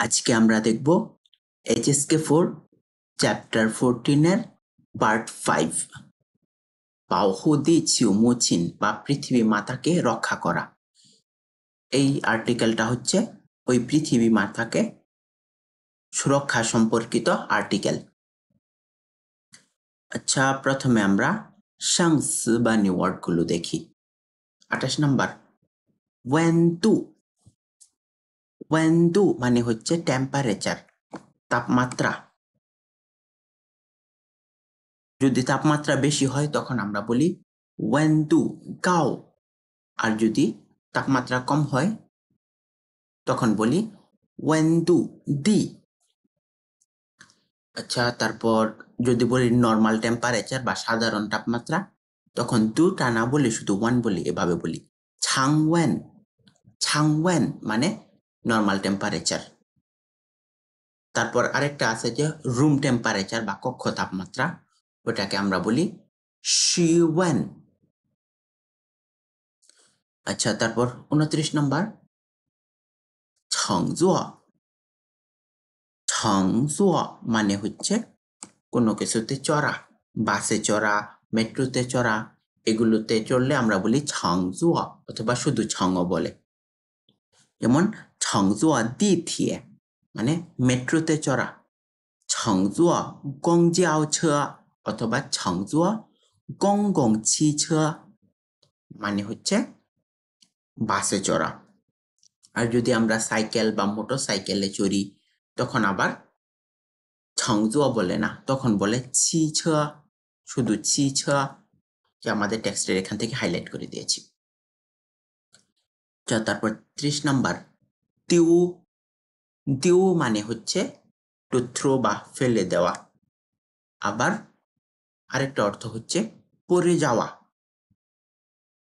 আজকে আমরা দেখব HSK4 চ্যাপ্টার 14 পার্ট 5 বাওহুদি চিউমুচিন বা পৃথিবী মাতাকে রক্ষা করা। এই আর্টিকেলটা হচ্ছে ওই পৃথিবী মাতাকে সুরক্ষা সম্পর্কিত আর্টিকেল। আচ্ছা, প্রথমে আমরা সংজ্ঞা বা ওয়ার্ডগুলো দেখি। 28 নম্বর ওয়েনদু। ওয়েনদু মানে হচ্ছে টেম্পারেচার, তাপমাত্রা। যদি তাপমাত্রা বেশি হয় তখন আমরা বলি ওয়েনদু গাও, আর যদি তাপমাত্রা কম হয় তখন বলি ওয়েনদু দি। আচ্ছা, তারপর যদি বলি নর্মাল টেম্পারেচার বা সাধারণ তাপমাত্রা তখন দুটা না বলে শুধু ওয়ান বলি, এভাবে বলি ছাংওয়েন। ছাংওয়েন মানে নর্মাল টেম্পারেচার। তারপর আরেকটা আছে যে রুম টেম্পারেচার বা কক্ষ তাপমাত্রা, ওটাকে আমরা বলি শিওয়েন। আচ্ছা, তারপর 29 নম্বর ছংজুয়া। ছংজুয়া মানে হচ্ছে কোনো কিছুতে চড়া, বাসে চড়া, মেট্রোতে চড়া, এগুলোতে চড়লে আমরা বলি ছংজুয়া অথবা শুধু ছংও বলে। যেমন ছংজুয়া দিথিয়ে মানে মেট্রোতে চড়া, ছংজুয়া গংজিয়াও ছে অথবা ছংজুয়া গংগং ছি ছে মানে হচ্ছে বাসে চড়া। আর যদি আমরা সাইকেল বা মোটর সাইকেলে চড়ি তখন আবার ছংজুয়া বলে না, তখন বলে ছি ছে, শুধু ছি ছে, যে আমাদের টেক্সটের এখান থেকে হাইলাইট করে দিয়েছি। তারপর 30 নাম্বার তিউ। তিউ মানে হচ্ছে টু থ্রো বা ফেলে দেওয়া। আবার আরেকটা অর্থ হচ্ছে পড়ে যাওয়া।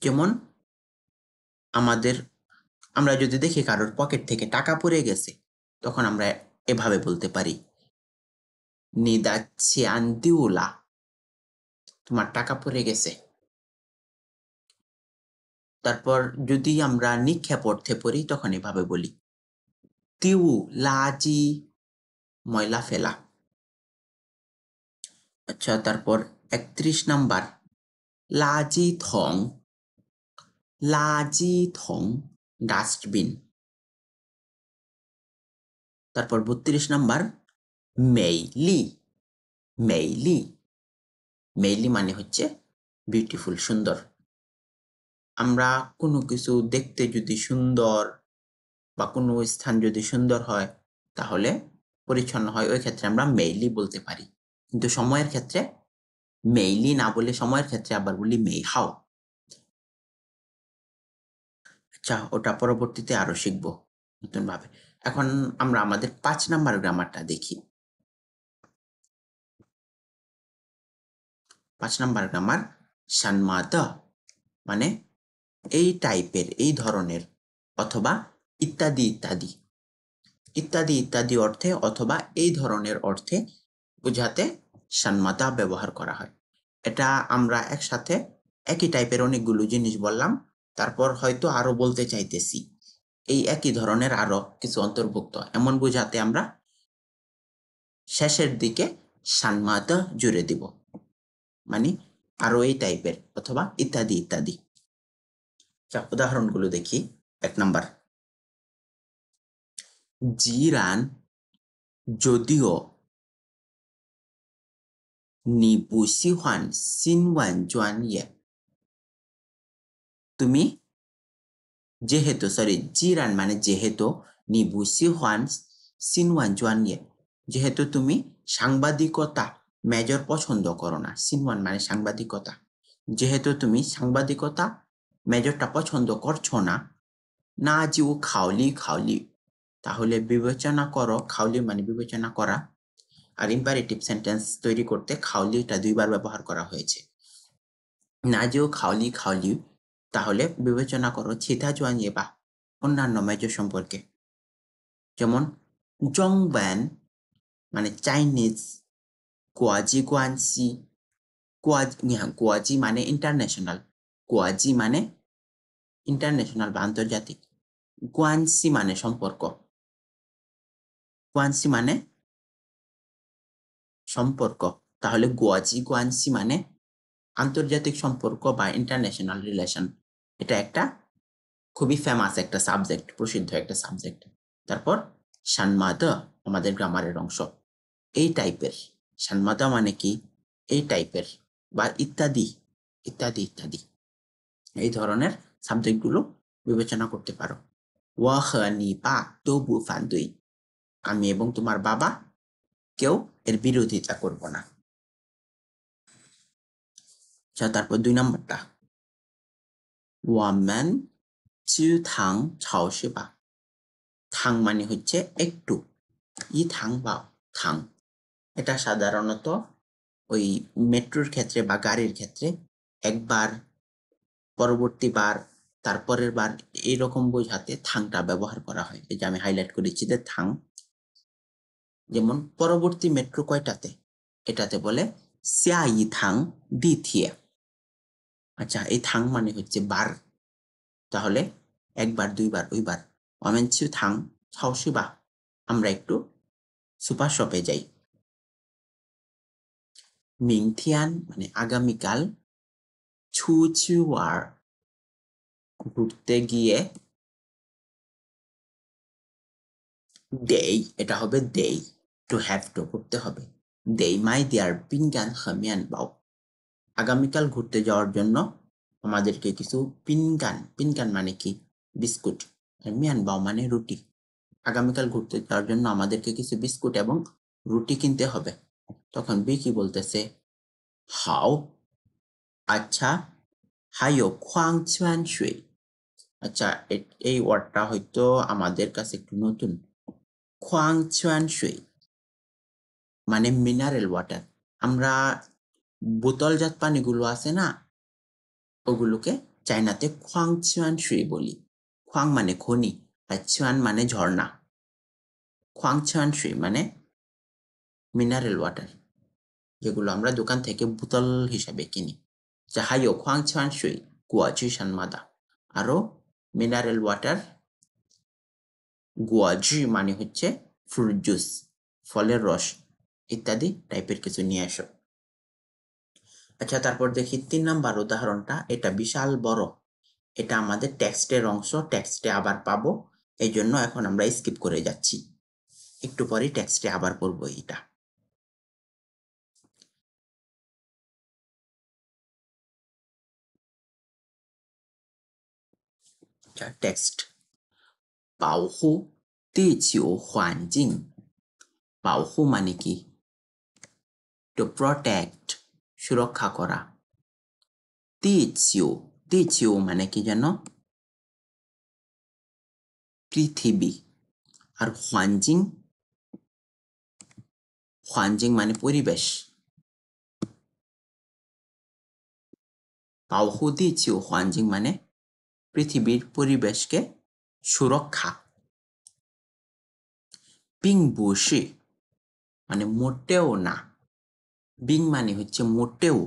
যেমন আমরা যদি দেখি কারোর পকেট থেকে টাকা পড়ে গেছে তখন আমরা এভাবে বলতে পারি নিদা ছিয়ান দিউলা, তোমার টাকা পড়ে গেছে। তারপর যদি আমরা নিক্ষেপ অর্থে পড়ি তখন এভাবে বলি তিউ লাজি, ময়লা ফেলা। আচ্ছা, তারপর 31 নাম্বার লাজি থং। লাজি থং ডাস্টবিন। তারপর 32 নাম্বার মেইলি। মেইলি, মেইলি মানে হচ্ছে বিউটিফুল, সুন্দর। আমরা কোনো কিছু দেখতে যদি সুন্দর বা কোনো স্থান যদি সুন্দর হয় তাহলে পরিচ্ছন্ন হয়, ওই ক্ষেত্রে আমরা মেইলি বলতে পারি। কিন্তু সময়ের ক্ষেত্রে মেইলি না বলে সময়ের ক্ষেত্রে আবার বলি মেইহাও। আচ্ছা, ওটা পরবর্তীতে আরো শিখবো নতুন ভাবে। এখন আমরা আমাদের 5 নাম্বার গ্রামারটা দেখি। 5 নাম্বার গ্রামার সানমাদ মানে এই টাইপের, এই ধরনের, অথবা ইত্যাদি ইত্যাদি। ইত্যাদি ইত্যাদি অর্থে অথবা এই ধরনের অর্থে বোঝাতে সানমাদা ব্যবহার করা হয়। এটা আমরা একসাথে একই টাইপের অনেকগুলো জিনিস বললাম, তারপর হয়তো আরো বলতে চাইতেছি এই একই ধরনের আরো কিছু অন্তর্ভুক্ত, এমন বোঝাতে আমরা শেষের দিকে সানমাদা জুড়ে দিব, মানে আরো এই টাইপের অথবা ইত্যাদি ইত্যাদি। উদাহরণগুলো দেখি। 1 নাম্বার জিরান যদিও নি বু সিহান সিনওয়ান জুয়ানিয়ে। তুমি যেহেতু, সরি, জিরান মানে যেহেতু, নি বু সিহান সিনওয়ান জুয়ানিয়ে যেহেতু তুমি সাংবাদিকতা মেজর পছন্দ করো না। সিনওয়ান মানে সাংবাদিকতা। যেহেতু তুমি সাংবাদিকতা মেজরটা পছন্দ করছো না, না জিউ খাওলি খাওলি তাহলে বিবেচনা করো। খাওলি মানে বিবেচনা করা। আর ইম্পারেটিভ সেন্টেন্স তৈরি করতে খাওলিটা 2 বার ব্যবহার করা হয়েছে। না যেও খাওলি খাওলি তাহলে বিবেচনা করো ছিথা জুয়ানিয়ে বা অন্যান্য মেজর সম্পর্কে। যেমন জংব্যান মানে চাইনিজ, কোয়াজি গুয়ানসি, কোয়াজি মানে ইন্টারন্যাশনাল, কোয়াজি মানে ইন্টারন্যাশনাল বা আন্তর্জাতিক, গুয়ানসি মানে সম্পর্ক। গুয়ানসি মানে সম্পর্ক। তাহলে গুয়াজি গুয়ানসি মানে আন্তর্জাতিক সম্পর্ক বা ইন্টারন্যাশনাল রিলেশন। এটা একটা খুবই ফেমাস একটা সাবজেক্ট, প্রসিদ্ধ একটা সাবজেক্ট। তারপর সানমাদা আমাদের গ্রামারের অংশ। এই টাইপের, সানমাদা মানে কি এই টাইপের বা ইত্যাদি ইত্যাদি ইত্যাদি এই ধরনের সাবজেক্টগুলো বিবেচনা করতে পারো। ওয়া হে নি বা দো বু ফান দুই, আমি এবং তোমার বাবা কেউ এর বিরোধিতা করব না। আচ্ছা, তারপর 2 নম্বরটা, ওয়ামেন চু থাং চাওশি বা। থাং মানে হচ্ছে একটু, ই থাং বা থাং। এটা সাধারণত ওই মেট্রোর ক্ষেত্রে বা গাড়ির ক্ষেত্রে একবার, পরবর্তী বার, তারপরের বার এরকম বোঝাতে থাংটা ব্যবহার করা হয়। এই যে আমি হাইলাইট করেছি যে থাং। যেমন পরবর্তী মেট্রো কয়টাতে, এটাতে বলে সিয়া ই থাং দ্বিতীয়। আচ্ছা, এই থাং মানে হচ্ছে বার। তাহলে একবার, দুইবার, ওইবার। অমেনছু থাং ছাওশিবা, আমরা একটু সুপার শপে যাই। মিংথিয়ান মানে আগামীকাল, ছু ছু ওয়ার ঘুরতে গিয়ে, দেই এটা হবে দেই, টু হ্যাভ টু করতে হবে। দেই মাই দেয়ার পিনগান হামিয়ান বাও, আগামীকাল ঘুরতে যাওয়ার জন্য আমাদেরকে কিছু পিনগান, পিনগান মানে কি বিস্কুট, আর মিয়ান বাও মানে রুটি। আগামীকাল ঘুরতে যাওয়ার জন্য আমাদেরকে কিছু বিস্কুট এবং রুটি কিনতে হবে। তখন বি কি বলতেছে, হাও, আচ্ছা, হাইও খোয়াং চুয়ান শুই। আচ্ছা, এই ওয়ার্ডটা হয়তো আমাদের কাছে একটু নতুন। খোয়াং চুয়ান শুই মানে মিনারেল ওয়াটার। আমরা বোতলজাত পানিগুলো আছে না, ওগুলোকে চাইনাতে খোয়াং চুয়ান শুই বলি। খোয়াং মানে খনি, আর চুয়ান মানে ঝর্ণা। খোয়াং চুয়ান শুই মানে মিনারেল ওয়াটার, যেগুলো আমরা দোকান থেকে বোতল হিসাবে কিনি। হাইও খোয়াং চুয়ান শুই গুয়াজি সানমাদা, আরো মিনারেল ওয়াটার গুয়াজি মানে হচ্ছে ফ্রুট জুস, ফলের রস ইত্যাদি টাইপের কিছু নিয়ে আসো। আচ্ছা, তারপর দেখি 3 নাম্বার উদাহরণটা। এটা বিশাল বড়, এটা আমাদের টেক্সটের অংশ, টেক্সটে আবার পাবো, এই জন্য এখন আমরা স্কিপ করে যাচ্ছি, একটু পরে টেক্সটে আবার পড়বো এটা। আচ্ছা, টেক্সট, 保护地球环境। 保护মানে কি, টু প্রটেক্ট, সুরক্ষা করা। 地球, 地球মানে কি জানো, পৃথিবী। আর হোয়ানজিং, হোয়ানজিং মানে পরিবেশ। 保护地球环境মানে পৃথিবীর পরিবেশকে সুরক্ষা। 并不是মানে মোটেও না। বিং মানে হচ্ছে মোটেও,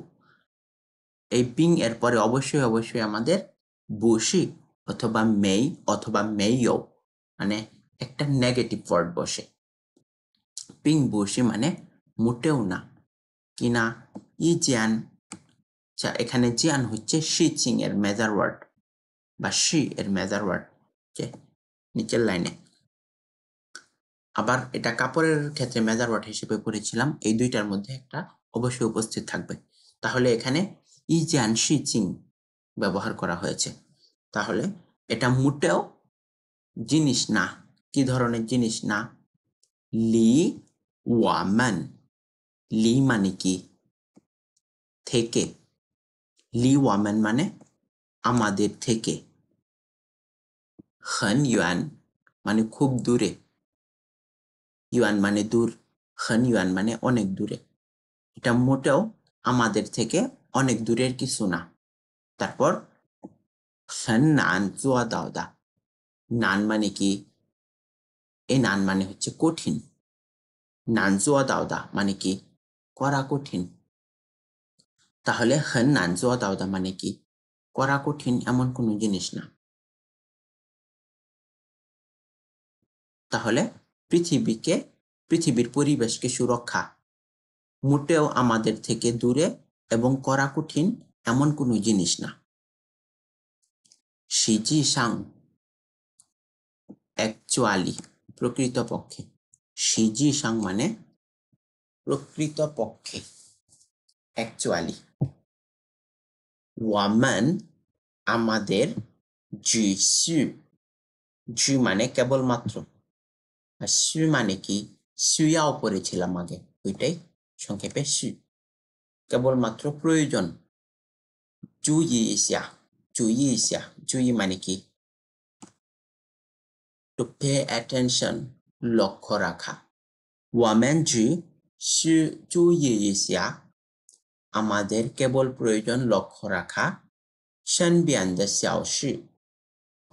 এই বিং এর পরে অবশ্যই অবশ্যই আমাদের বসি অথবা মেই অথবা মেইও মানে একটা নেগেটিভ ওয়ার্ড বসে। পিং বসি মানে মোটেও না, কি না, ই জিয়ান। আচ্ছা, এখানে জিয়ান হচ্ছে শি চিং এর মেজার ওয়ার্ড বা শি এর মেজার ওয়ার্ড, নিচের লাইনে। আবার এটা কাপড়ের ক্ষেত্রে মেজার ওয়ার্ড হিসেবে পড়েছিলাম, এই দুইটার মধ্যে একটা অবশ্যই উপস্থিত থাকবে। তাহলে এখানে ই জিয়ান শি চিং ব্যবহার করা হয়েছে। তাহলে এটা মোটেও জিনিস না। কি ধরনের জিনিস না, লি ওয়ামান। লি মানে কি থেকে, লি ওয়ামান মানে আমাদের থেকে। হেন ইউয়ান মানে খুব দূরে, ইউয়ান মানে দূর, হেন ইউয়ান মানে অনেক দূরে। এটা মোটেও আমাদের থেকে অনেক দূরের কিছু না। তারপর হেন নান জুয়া দাওদা, নান মানে কি, এই নান মানে হচ্ছে কঠিন। নান জুয়া দাওদা মানে কি করা কঠিন। তাহলে হেন নান জুয়া দাওদা মানে কি করা কঠিন এমন কোনো জিনিস না। তাহলে পৃথিবীকে পৃথিবীর পরিবেশকে সুরক্ষা মোটেও আমাদের থেকে দূরে এবং করা কঠিন এমন কোনো জিনিস না সিজি সাং অ্যাকচুয়ালি প্রকৃতপক্ষে সিজি সাং মানে প্রকৃতপক্ষে অ্যাকচুয়ালি ওয়ামান আমাদের জি জি মানে কেবলমাত্র আর সু মানে কি সুয়াও পড়েছিলাম আগে ওইটাই সংক্ষেপে সু কেবলমাত্র প্রয়োজন জুই মানে কি to pay attention লক্ষ্য রাখা আমাদের কেবল প্রয়োজন লক্ষ্য রাখা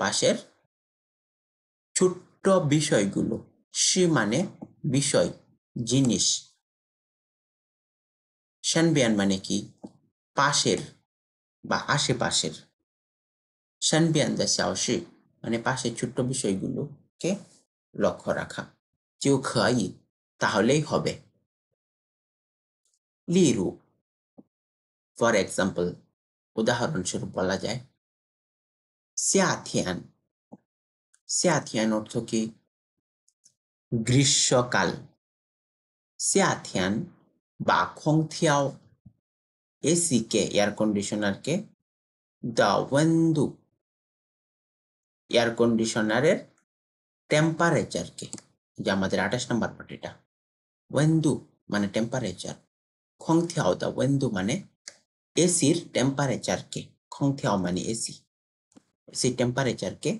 পাশের ছোট্ট বিষয়গুলো মানে বিষয় জিনিস মানে কি পাশের বা আশেপাশের মানে পাশের ছোট্ট বিষয়গুলোকে লক্ষ্য রাখা তাহলেই হবে লিরু ফর এক্সাম্পল উদাহরণস্বরূপ বলা যায়夏天অর্থ কি গ্রীষ্মকাল 夏天 বা 空调 এসি কে এয়ার কন্ডিশনার কে the window এয়ার কন্ডিশনারের টেম্পারেচার কে যে আমাদের 28 নম্বর পার্টিটা window মানে টেম্পারেচার 空调 the window মানে এসির টেম্পারেচার কে 空调 মানে এসি এসি টেম্পারেচার কে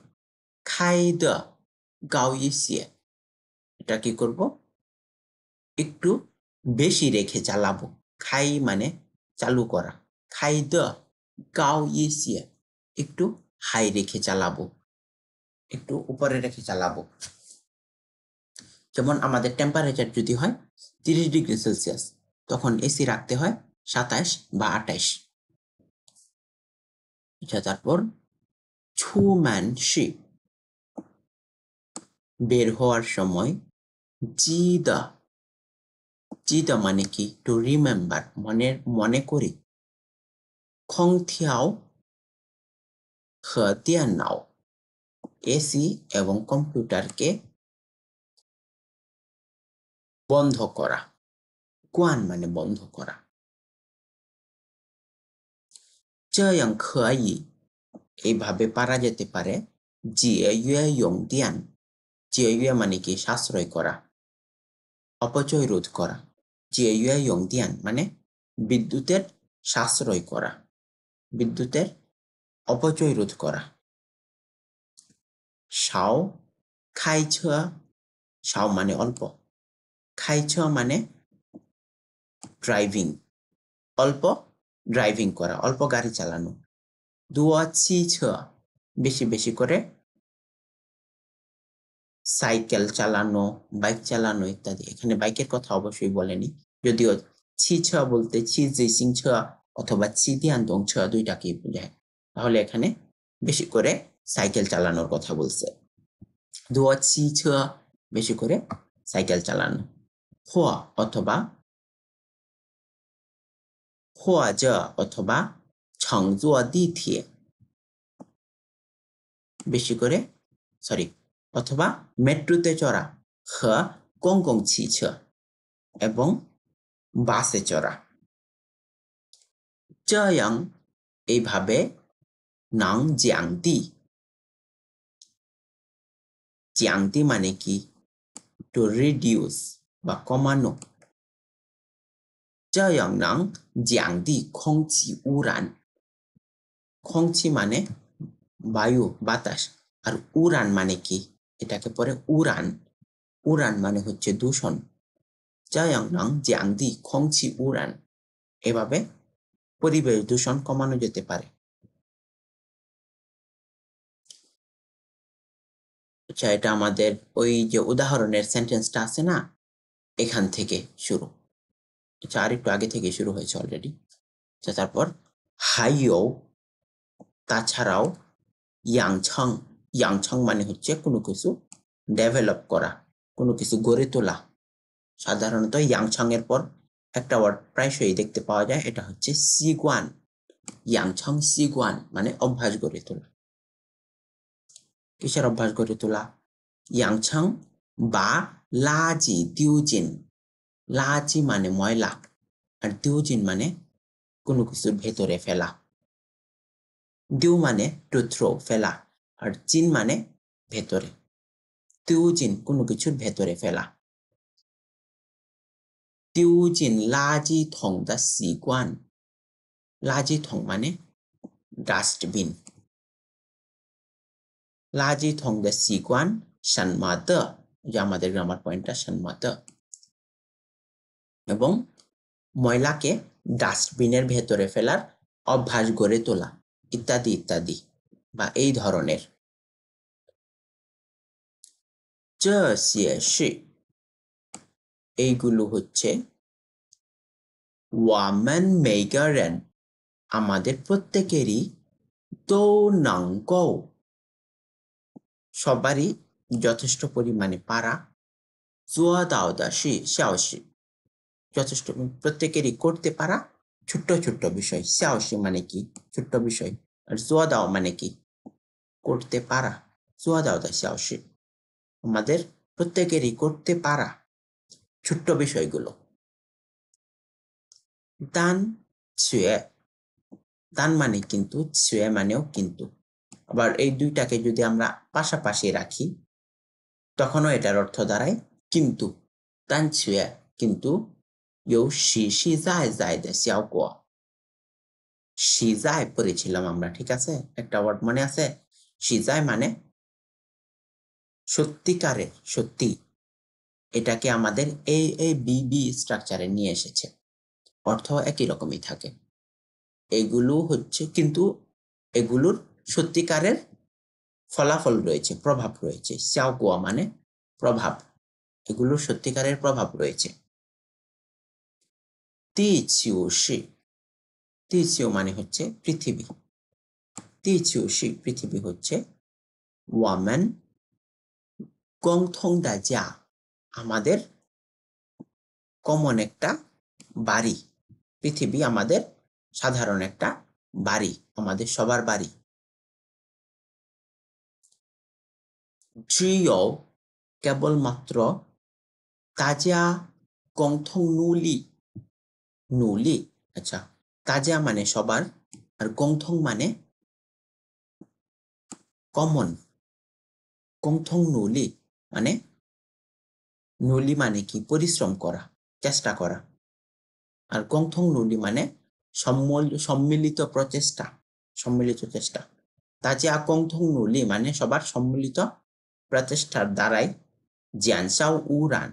开的高一些 এটা কি করব একটু বেশি রেখে চালাবো খাই মানে চালু করা 开的高一些 একটু হাই রেখে চালাবো একটু উপরে রেখে চালাবো যেমন আমাদের টেম্পারেচার যদি হয় 30 ডিগ্রি সেলসিয়াস তখন এসি রাখতে হয় 27 বা 28 আচ্ছা তারপর ছুম্যান শি বের হওয়ার সময় জিদা মানে কি টু রিমেম্বার মনে করি 空调 和电脑 এসি এবং কম্পিউটারকে বন্ধ করা কোয়ান মানে বন্ধ করা 这样可以 এইভাবে পারা যেতে পারে 节约用电 节约মানে কি সাশ্রয় করা অপচয় রোধ করা 节约用电 মানে বিদ্যুতের সাশ্রয় করা বিদ্যুতের অপচয় রোধ করা 少开车 少মানে অল্প 开车মানে ড্রাইভিং অল্প ড্রাইভিং করা অল্প গাড়ি চালানো 多骑车 বেশি বেশি করে সাইকেল চালানো বাইক চালানো ইত্যাদি এখানে বাইকের কথা অবশ্যই বলেনি যদিও ছিছা বলতে ছিজিসিং ছ অথবা চিদিয়ানদং ছ দুইটাকেই বোঝায় তাহলে এখানে বেশি করে সাইকেল চালানোর কথা বলছে 多骑车 বেশি করে সাইকেল চালানো 或 অথবা 或者 অথবা 乘坐地铁 বেশি করে অথবা মেট্রোতে চড়া 和公共汽车 এবং বাসে চড়া 这样 এইভাবে 能降低 降低 মানে কি to reduce বা কমানো 这样能降低空气污染 空气 মানে বায়ু বাতাস আর উড়ান মানে কি এটাকে পরে উড়ান উড়ান মানে হচ্ছে দূষণ 这样能降低空气污染 এভাবে পরিবেশ দূষণ কমানো যেতে পারে আচ্ছা এটা আমাদের ওই যে উদাহরণের সেন্টেন্সটা আছে না এখান থেকে শুরু আচ্ছা আরেকটু আগে থেকে শুরু হয়েছে অলরেডি আচ্ছা তারপর হাইও তাছাড়াও ইয়াংছং মানে হচ্ছে কোনো কিছু ডেভেলপ করা কোনো কিছু গড়ে তোলা সাধারণত ইয়াংছাং এর পর একটা ওয়ার্ড প্রায়শই দেখতে পাওয়া যায়, এটা হচ্ছে সিগুয়ান। ইয়াংছাং সিগুয়ান মানে অভ্যাস গড়ে তোলা। কিসের অভ্যাস গড়ে তোলা? ইয়াংছাং বা লাজি দিউজিন। লাজি মানে ময়লা, আর দিউজিন মানে কোনো কিছুর ভেতরে ফেলা। দিউ মানে টু থ্রো, ফেলা, আর জিন মানে ভেতরে। দিউজিন কোনো কিছুর ভেতরে ফেলা। দিউজিন লাজি থং দা সিগুয়ান। লাজি থং মানে ডাস্টবিন। লাজি থং দা সিগুয়ান সানমাদ, যে আমাদের গ্রামার পয়েন্টটা সানমাদ। এবং ময়লাকে ডাস্টবিনের ভেতরে ফেলার অভ্যাস গড়ে তোলা, ইত্যাদি ইত্যাদি, বা এই ধরনের। 这些是 এইগুলো হচ্ছে 我们每个人 আমাদের প্রত্যেকেরই 都能够 সবারই যথেষ্ট পরিমাণে পারা 做到的是小事 যথেষ্ট প্রত্যেকেরই করতে পারা ছোট্ট ছোট্ট বিষয়। 小事মানে কি? ছোট্ট বিষয়। আর 做到মানে কি? করতে পারা। 做到的小事 আমাদের প্রত্যেকেরই করতে পারা ছোট্ট বিষয়গুলো। দান ছুঁয়ে, দান মানে কিন্তু, ছুঁয়ে মানেও কিন্তু। আবার এই দুইটাকে যদি আমরা পাশাপাশি রাখি তখনও এটার অর্থ দাঁড়ায় কিন্তু। দান ছুঁয়ে কিন্তু 有实实在在的效果。সিজায় পড়েছিলাম আমরা, ঠিক আছে? একটা ওয়ার্ড মনে আছে? সিজায় মানে সত্যিকারের, সত্যি। এটাকে আমাদের AABB স্ট্রাকচারে নিয়ে এসেছে। অর্থ একই রকমই থাকে। এগুলো হচ্ছে কিন্তু এগুলোর সত্যিকারের ফলাফল রয়েছে, প্রভাব রয়েছে। xiaoguo মানে প্রভাব, এগুলোর সত্যিকারের প্রভাব রয়েছে। 地球是 地球মানে হচ্ছে পৃথিবী। 地球是 পৃথিবী হচ্ছে 我们共同的家 আমাদের কমন একটা বাড়ি। পৃথিবী আমাদের সাধারণ একটা বাড়ি, আমাদের সবার বাড়ি। 只有 কেবলমাত্র 大家共同努力 নুলি, আচ্ছা, তাজা মানে সবার, আর গংথং মানে কমন। গংথং নুলি মানে, নুলি মানে কি? পরিশ্রম করা, চেষ্টা করা। আর গংথং নুলি মানে সম্মিলিত প্রচেষ্টা, সম্মিলিত চেষ্টা। তাজা গংথং নুলি মানে সবার সম্মিলিত প্রচেষ্টার দ্বারাই জ্যানসাও উড়ান।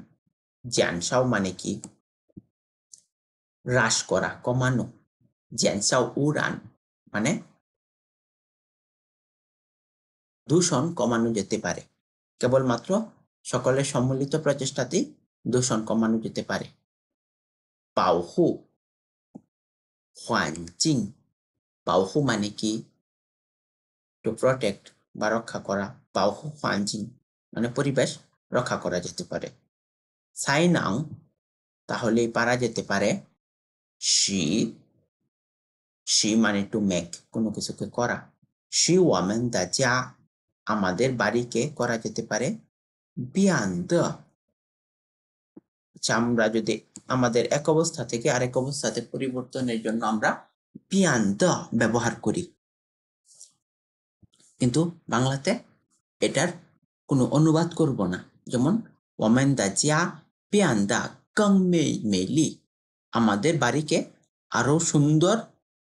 জ্যানসাও মানে কি? হ্রাস করা, কমানো। জ্যানসাও উড়ান মানে দূষণ কমানো যেতে পারে। কেবলমাত্র সকলের সম্মিলিত প্রচেষ্টাতেই দূষণ কমানো যেতে পারে। 保护 环境 保护মানে কি? টু প্রটেক্ট বা রক্ষা করা। 保护环境মানে পরিবেশ রক্ষা করা যেতে পারে। 才能 তাহলেই পারা যেতে পারে। 使 使মানে টু মেক, কোনো কিছুকে করা। 使我们的家 আমাদের বাড়িকে করা যেতে পারে 变得 আচ্ছা, আমরা যদি আমাদের এক অবস্থা থেকে আরেক অবস্থাতে পরিবর্তনের জন্য আমরা 变得 ব্যবহার করি, কিন্তু বাংলাতে এটার কোনো অনুবাদ করব না। যেমন 我们的家变得更美丽 আমাদের বাড়িকে আরো সুন্দর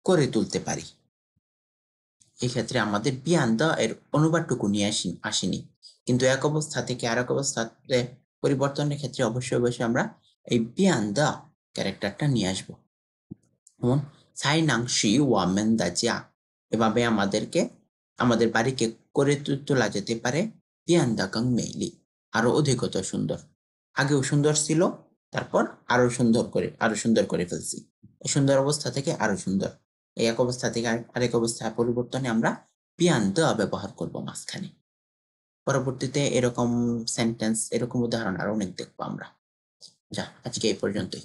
করে তুলতে পারি। এই ক্ষেত্রে আমাদের 变得 এর অনুবাদটুকু নিয়ে আসেনি, কিন্তু এক অবস্থা থেকে আরেক অবস্থাতে পরিবর্তনের ক্ষেত্রে অবশ্যই অবশ্যই আমরা এই 变得 ক্যারেক্টারটা নিয়ে আসবো। যেমন 才能使我们的家 এভাবে আমাদের বাড়িকে করে তোলা যেতে পারে 变得更美丽 আরো অধিকতর সুন্দর। আগেও সুন্দর ছিল, তারপর আরো সুন্দর করে ফেলছি। এই সুন্দর অবস্থা থেকে আরো সুন্দর, এই এক অবস্থা থেকে আরেক অবস্থায় পরিবর্তনে আমরা 变得 ব্যবহার করব মাঝখানে। পরবর্তীতে এরকম সেন্টেন্স, এরকম উদাহরণ আরো অনেক দেখবো আমরা। আচ্ছা, আজকে এই পর্যন্তই।